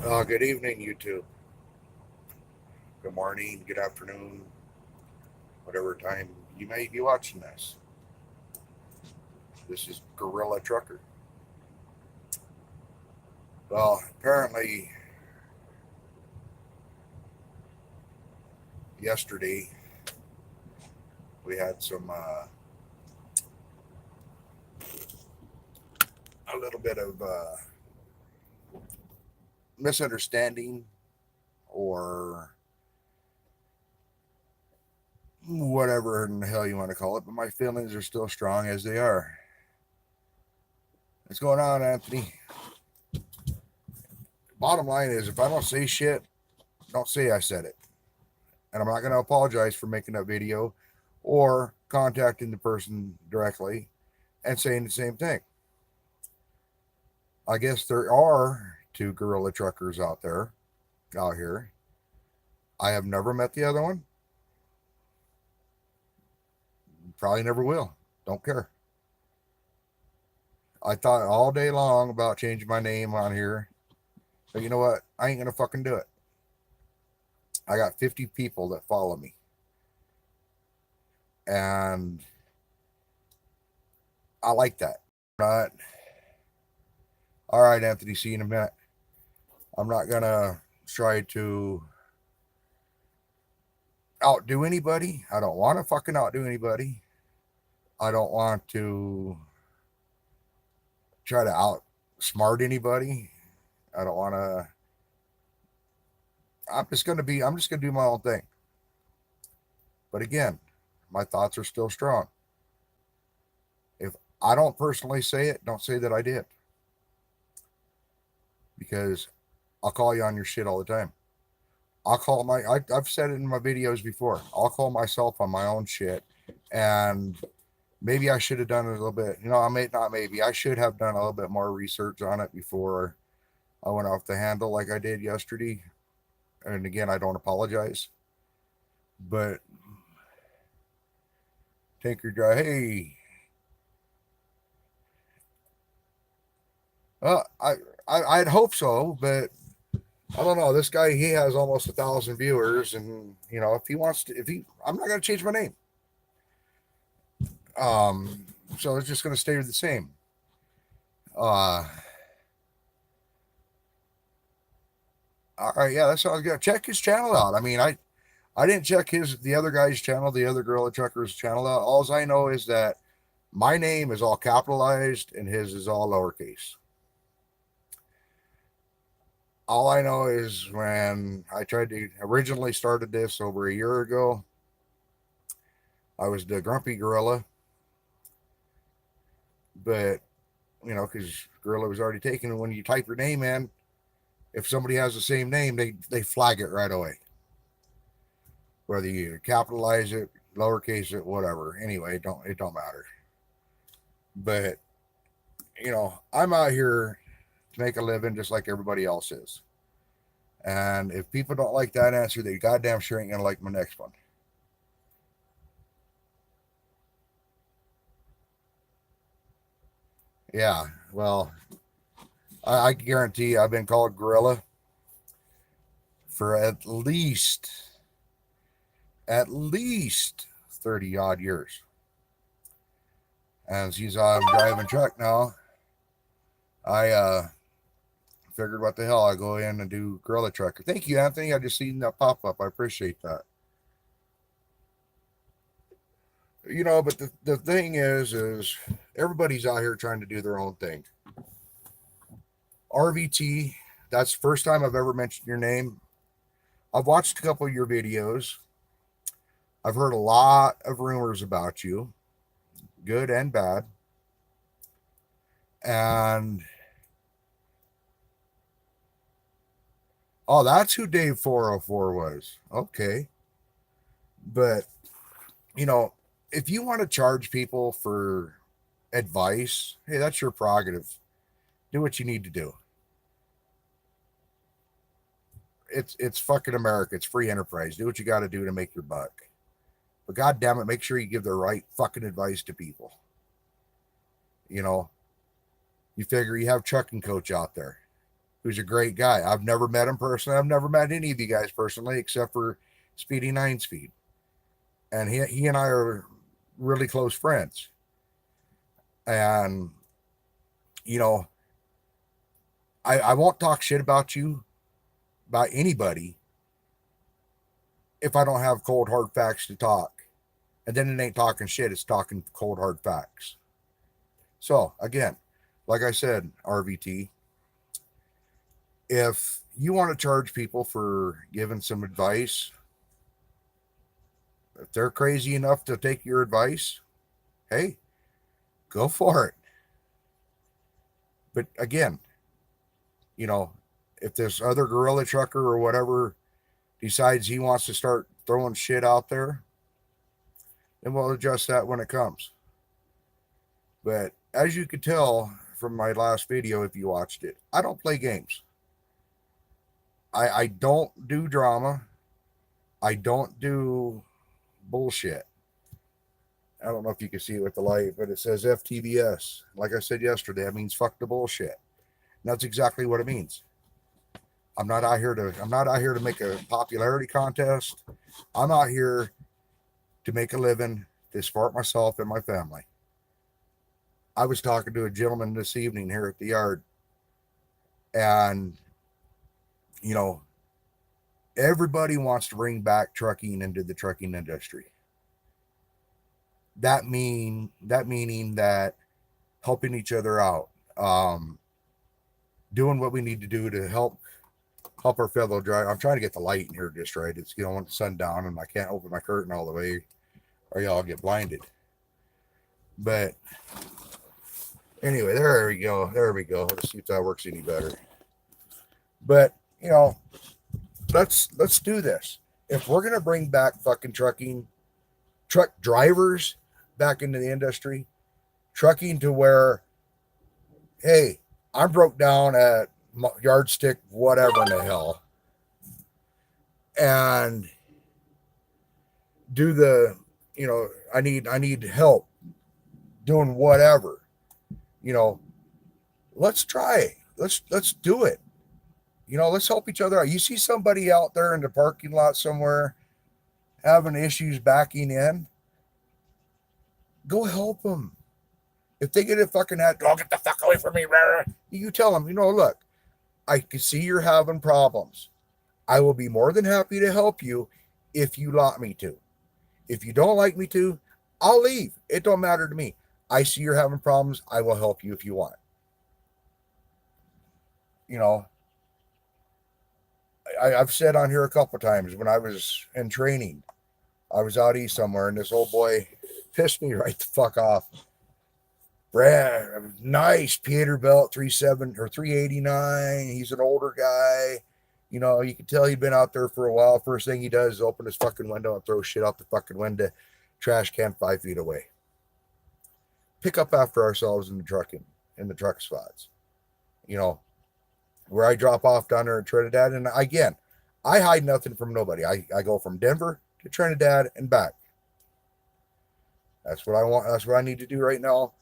Good evening, YouTube. Good morning, good afternoon, whatever time you may be watching this. This is Gorilla Trucker. Well, apparently, yesterday we had a little bit of misunderstanding or whatever in the hell you want to call it, but my feelings are still strong as they are. What's going on, Anthony? Bottom line is, if I don't say shit, don't say I said it. And I'm not going to apologize for making that video or contacting the person directly and saying the same thing. I guess there are two gorilla truckers out here. I have never met the other one. Probably never will. Don't care. I thought all day long about changing my name on here, but you know what? I ain't gonna fucking do it. I got 50 people that follow me, and I like that. Right? All right, Anthony. See you in a minute. I'm not gonna try to outdo anybody. I don't want to fucking outdo anybody. I don't want to try to outsmart anybody. I don't want to. I'm just gonna do my own thing. But again, my thoughts are still strong. If I don't personally say it, don't say that I did, because I'll call you on your shit all the time. I've said it in my videos before. I'll call myself on my own shit, and maybe I should have done it a little bit. I may not. Maybe I should have done a little bit more research on it before I went off the handle like I did yesterday. And again, I don't apologize, but Tinker Guy, hey, uh, I, I'd hope so, but I don't know. This guy, he has almost 1,000 viewers, and if he wants to, I'm not gonna change my name. Um, so it's just gonna stay the same. Uh, all right, yeah, that sounds good. Check his channel out. I mean, I didn't check the other guy's channel, the other Gorilla Trucker's channel out. All I know is that my name is all capitalized and his is all lowercase. All I know is when I tried to originally started this over a year ago, I was the grumpy gorilla, but because gorilla was already taken, and when you type your name in, if somebody has the same name, they flag it right away, whether you capitalize it, lowercase it, whatever. Anyway, it don't matter. But I'm out here to make a living just like everybody else is. And if people don't like that answer, they goddamn sure ain't gonna like my next one. Yeah, well, I guarantee I've been called gorilla for at least 30 odd years. And since I'm driving truck now, I figured what the hell, I go in and do gorilla trucker. Thank you, Anthony. I just seen that pop up. I appreciate that. But the thing is everybody's out here trying to do their own thing. RVT, that's the first time I've ever mentioned your name. I've watched a couple of your videos. I've heard a lot of rumors about you, good and bad. And oh, that's who Dave 404 was. Okay. But, you know, if you want to charge people for advice, hey, that's your prerogative. Do what you need to do. It's fucking America. It's free enterprise. Do what you got to do to make your buck. But god damn it, make sure you give the right fucking advice to people. You know, you figure you have trucking coach out there. who's a great guy. I've never met him personally. I've never met any of you guys personally, except for Speedy 9 Speed. And he and I are really close friends. And, you know, I won't talk shit about you, about anybody, if I don't have cold, hard facts to talk. And then it ain't talking shit, it's talking cold, hard facts. So, again, like I said, RVT, if you want to charge people for giving some advice, if they're crazy enough to take your advice, hey, go for it. But again, you know, if this other gorilla trucker or whatever decides he wants to start throwing shit out there, then we'll adjust that when it comes. But as you could tell from my last video, if you watched it, I don't play games. I don't do drama. I don't do bullshit. I don't know if you can see it with the light, but it says FTBS. Like I said yesterday, that means fuck the bullshit. And that's exactly what it means. I'm not out here to make a popularity contest. I'm out here to make a living, to support myself and my family. I was talking to a gentleman this evening here at the yard, and you know, everybody wants to bring back trucking into the trucking industry. That meaning that helping each other out, doing what we need to do to help our fellow driver. I'm trying to get the light in here just right. It's when the sun down and I can't open my curtain all the way, or y'all get blinded. But anyway, there we go. Let's see if that works any better. But let's do this. If we're gonna bring back fucking truck drivers back into the industry, trucking to where, hey, I'm broke down at yardstick, whatever in the hell, and do the, I need help doing whatever, let's try it. Let's do it. Let's help each other out. You see somebody out there in the parking lot somewhere having issues backing in, go help them. If they get a fucking hat, oh, get the fuck away from me. You tell them, look, I can see you're having problems. I will be more than happy to help you if you want me to. If you don't like me to, I'll leave. It don't matter to me. I see you're having problems. I will help you if you want. I've said on here a couple times, when I was in training, I was out east somewhere, and this old boy pissed me right the fuck off. Brad, nice Peterbilt 37 or 389. He's an older guy. You can tell he'd been out there for a while. First thing he does is open his fucking window and throw shit out the fucking window. Trash can 5 feet away. Pick up after ourselves in the truck spots. Where I drop off down there in Trinidad. And again, I hide nothing from nobody. I go from Denver to Trinidad and back. That's what I want. That's what I need to do right now.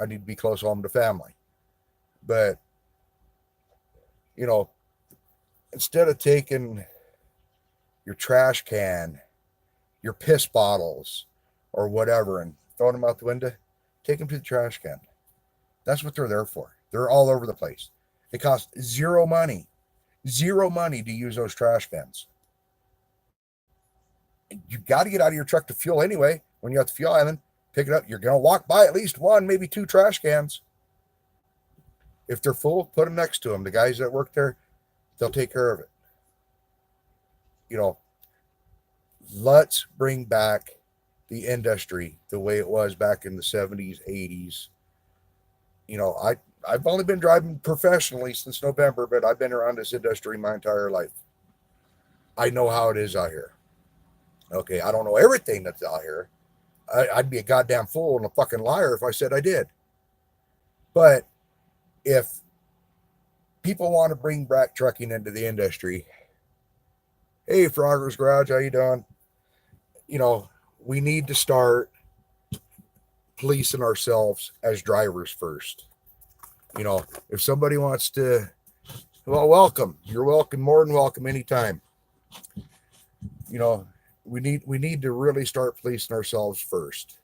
I need to be close home to family. But, instead of taking your trash can, your piss bottles, or whatever, and throwing them out the window, take them to the trash can. That's what they're there for. They're all over the place. It costs zero money to use those trash cans. You got to get out of your truck to fuel anyway. When you're at the fuel island, pick it up. You're going to walk by at least one, maybe two trash cans. If they're full, put them next to them. The guys that work there, they'll take care of it. Let's bring back the industry the way it was back in the 70s, 80s. I've only been driving professionally since November, but I've been around this industry my entire life. I know how it is out here. Okay, I don't know everything that's out here. I'd be a goddamn fool and a fucking liar if I said I did. But if people want to bring back trucking into the industry, hey, Frogger's Garage, how you doing? We need to start policing ourselves as drivers first. If somebody wants to Well, welcome. You're welcome, more than welcome anytime. You know, we need to really start policing ourselves first.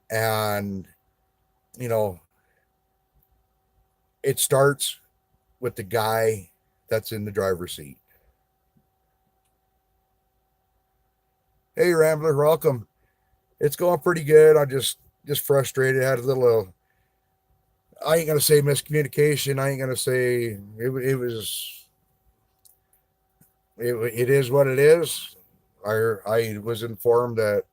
And, you know, it starts with the guy that's in the driver's seat. Hey Rambler, welcome. It's going pretty good. I just frustrated. I had a little I ain't gonna say miscommunication. I ain't gonna say it was it is what it is. I was informed that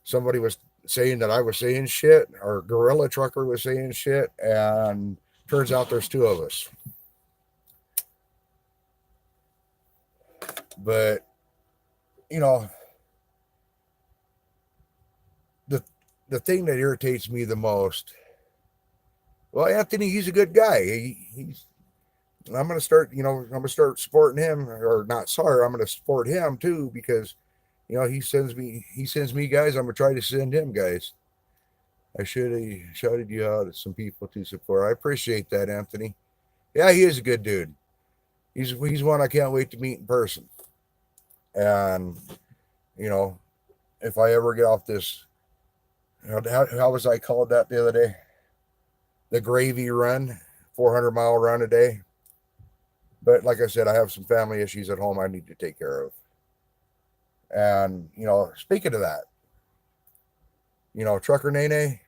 somebody was saying that I was saying shit, or Gorilla Trucker was saying shit, and turns out there's two of us. But you know, the the thing that irritates me the most, well, Anthony, he's a good guy. He's I'm gonna start, I'm gonna start supporting him, or not. Sorry, I'm gonna support him too because, he sends me guys. I'm gonna try to send him guys. I should have shouted you out at some people to support. I appreciate that, Anthony. Yeah, he is a good dude. He's one I can't wait to meet in person. And you know, if I ever get off this, how was I called that the other day? The gravy run, 400-mile run a day. But like I said, I have some family issues at home I need to take care of. And speaking of that, Trucker Nene,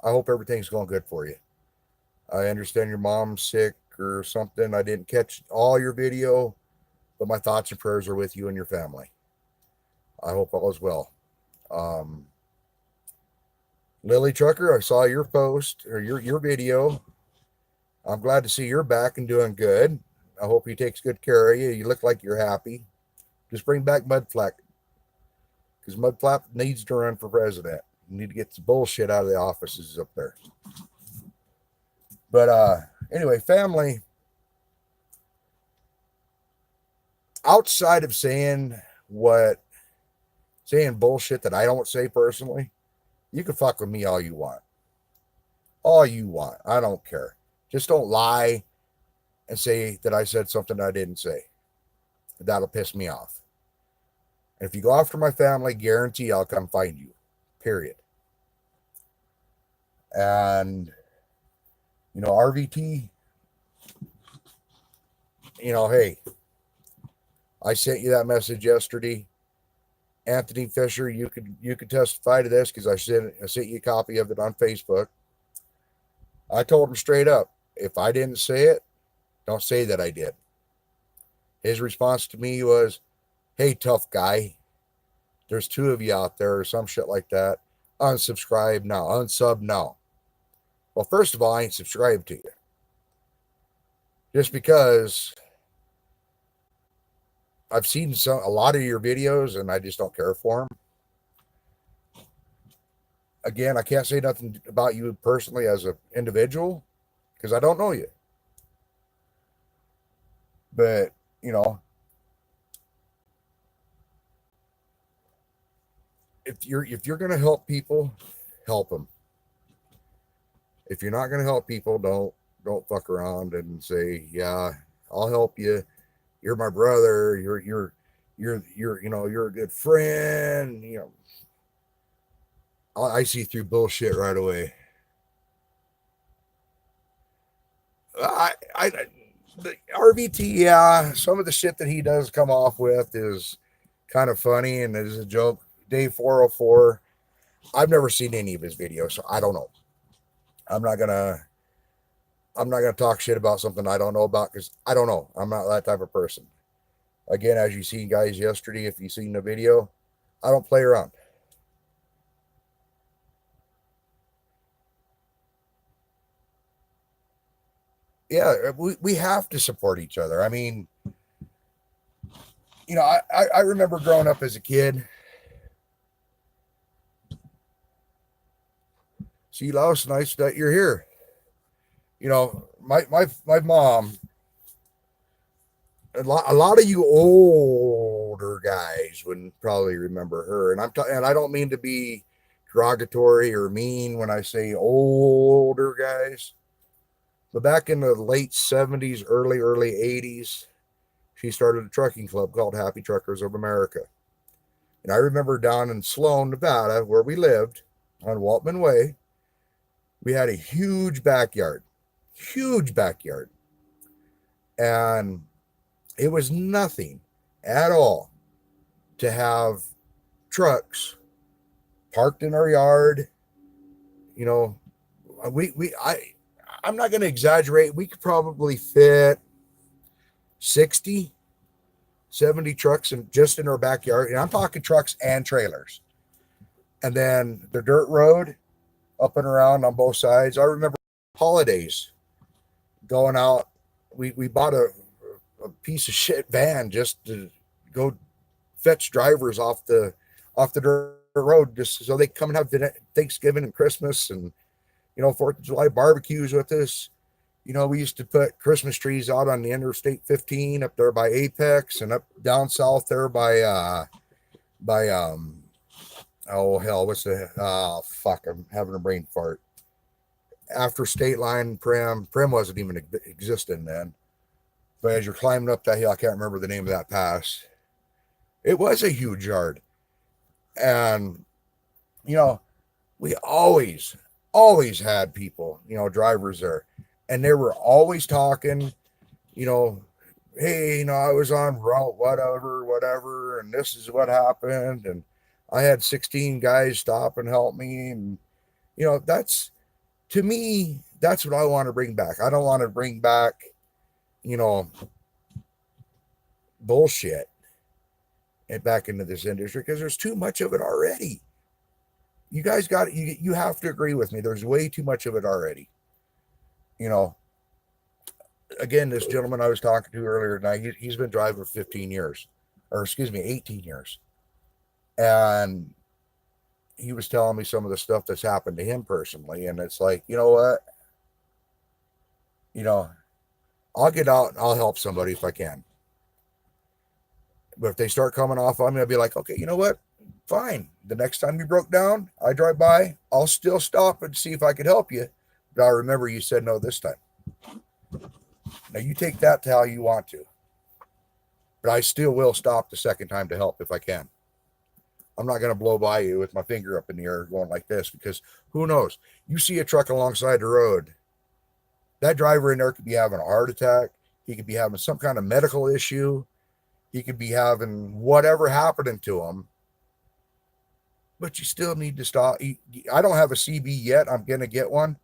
I hope everything's going good for you. I understand your mom's sick or something. I didn't catch all your video, but my thoughts and prayers are with you and your family. I hope all is well. Um, Lily Trucker, I saw your post or your video. I'm glad to see you're back and doing good. I hope he takes good care of you. You look like you're happy. Just bring back Mudflap because Mudflap needs to run for president. You need to get the bullshit out of the offices up there. But anyway, family, outside of saying bullshit that I don't say personally, you can fuck with me all you want. All you want. I don't care. Just don't lie and say that I said something I didn't say. That'll piss me off. And if you go after my family, guarantee I'll come find you. Period. And RVT, hey, I sent you that message yesterday. Anthony Fisher, you could testify to this because I sent you a copy of it on Facebook. I told him straight up, if I didn't say it, don't say that I did. His response to me was, hey, tough guy, there's two of you out there or some shit like that. Unsubscribe now. Unsub now. Well, first of all, I ain't subscribed to you. Just because I've seen a lot of your videos and I just don't care for them. Again, I can't say nothing about you personally as an individual because I don't know you. But, if you're going to help people, help them. If you're not going to help people, don't fuck around and say, yeah, I'll help you. You're my brother. You're a good friend. I see through bullshit right away. The RVT, yeah, some of the shit that he does come off with is kind of funny and is a joke. Dave 404, I've never seen any of his videos, so I don't know. I'm not gonna talk shit about something I don't know about because I don't know. I'm not that type of person. Again, as you see, guys, yesterday, if you seen the video, I don't play around. Yeah, we have to support each other. I mean, I remember growing up as a kid. See, Lois, nice that you're here. My mom, a lot of you older guys would probably remember her, and and I don't mean to be derogatory or mean when I say older guys, But back in the late 70s, early 80s, she started a trucking club called Happy Truckers of America. And I remember down in Sloan, Nevada, where we lived on Waltman Way, we had a huge backyard, huge backyard. And it was nothing at all to have trucks parked in our yard. You know, I'm not going to exaggerate. We could probably fit 60, 70 trucks just in our backyard. And I'm talking trucks and trailers. And then the dirt road up and around on both sides. I remember holidays going out. We bought a piece of shit van just to go fetch drivers off the dirt road just so they come and have Thanksgiving and Christmas and 4th of July barbecues with us. We used to put Christmas trees out on the Interstate 15 up there by Apex and up down south there by oh hell, what's the fuck? I'm having a brain fart. After State Line, Prim wasn't even existing then. But as you're climbing up that hill, I can't remember the name of that pass. It was a huge yard. And, we always had people, drivers there. And they were always talking, hey, I was on route, whatever, and this is what happened. And I had 16 guys stop and help me. And, to me, that's what I want to bring back. I don't want to bring back, bullshit and back into this industry because there's too much of it already. You guys you have to agree with me. There's way too much of it already. Again, this gentleman I was talking to earlier tonight, he's been driving for 15 years, or excuse me, 18 years. And he was telling me some of the stuff that's happened to him personally. And it's like, you know what? I'll get out and I'll help somebody if I can. But if they start coming off on me, I'll be like, okay, you know what? Fine. The next time you broke down, I drive by, I'll still stop and see if I could help you. But I'll remember you said no this time. Now you take that to how you want to. But I still will stop the second time to help if I can. I'm not going to blow by you with my finger up in the air going like this because who knows? You see a truck alongside the road. That driver in there could be having a heart attack. He could be having some kind of medical issue. He could be having whatever happening to him. But you still need to stop. I don't have a CB yet. I'm going to get one.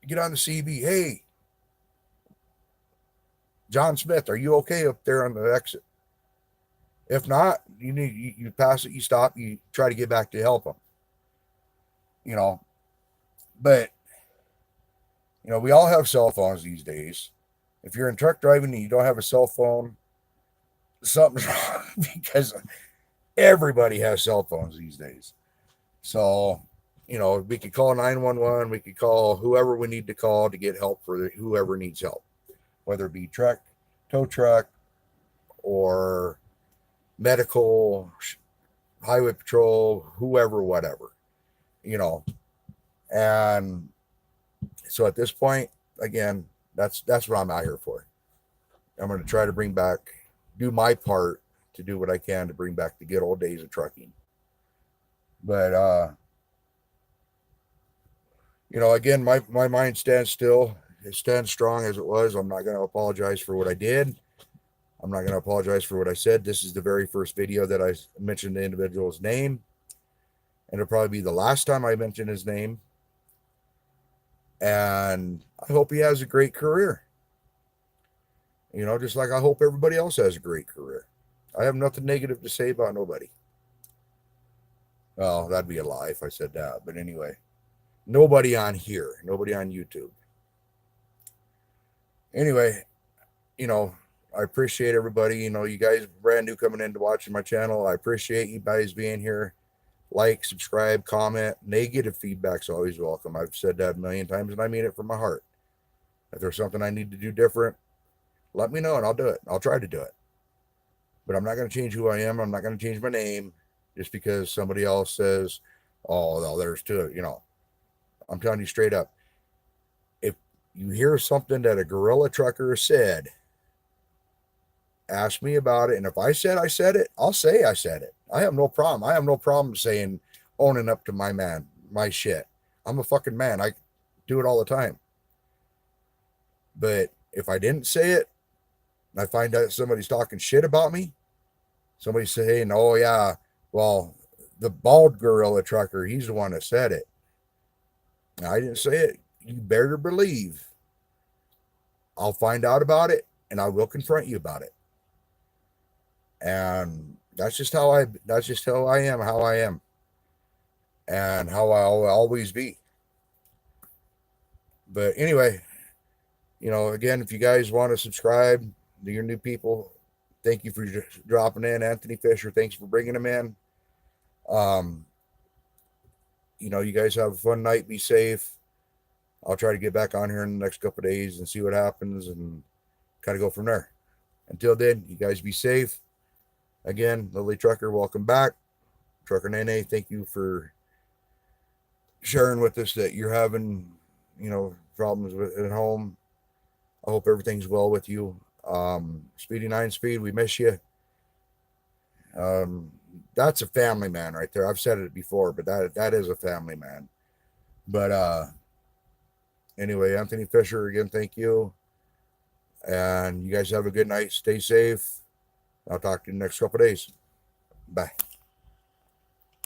Get on the CB. Hey, John Smith, are you okay up there on the exit? If not, you pass it, you stop, you try to get back to help them. But, we all have cell phones these days. If you're in truck driving and you don't have a cell phone, something's wrong because everybody has cell phones these days. So, we could call 911, we could call whoever we need to call to get help for whoever needs help, whether it be truck, tow truck, or medical, highway patrol, whoever, whatever, and so at this point, again, that's what I'm out here for. I'm going to try to do my part to do what I can to bring back the good old days of trucking. But, again, my mind stands still. It stands strong as it was. I'm not going to apologize for what I did. I'm not going to apologize for what I said. This is the very first video that I mentioned the individual's name. And it'll probably be the last time I mention his name. And I hope he has a great career. Just like I hope everybody else has a great career. I have nothing negative to say about nobody. Well, that'd be a lie if I said that. But anyway, nobody on here, nobody on YouTube. Anyway, I appreciate everybody. You guys brand new coming in to watching my channel. I appreciate you guys being here. Like, subscribe, comment. Negative feedback's always welcome. I've said that a million times, and I mean it from my heart. If there's something I need to do different, let me know, and I'll do it. I'll try to do it. But I'm not going to change who I am. I'm not going to change my name just because somebody else says, oh, well, there's two. I'm telling you straight up. you hear something that a gorilla trucker said, ask me about it. And if I said it, I'll say I said it. I have no problem. I have no problem saying, owning up to my shit. I'm a fucking man. I do it all the time. But if I didn't say it, and I find out somebody's talking shit about me, somebody saying, oh, yeah, well, the bald gorilla trucker, he's the one that said it. I didn't say it. You better believe I'll find out about it and I will confront you about it. And that's just how I am, and how I'll always be. But anyway, again, if you guys want to subscribe to your new people, thank you for dropping in. Anthony Fisher, thanks for bringing them in. You guys have a fun night. Be safe. I'll try to get back on here in the next couple of days and see what happens and kind of go from there. Until then, you guys be safe. Again, Lily Trucker, welcome back. Trucker Nene, thank you for sharing with us that you're having, problems with at home. I hope everything's well with you. Speedy 9 Speed, we miss you. That's a family man right there. I've said it before, but that is a family man. But anyway, Anthony Fisher, again, thank you. And you guys have a good night. Stay safe. I'll talk to you in the next couple of days. Bye.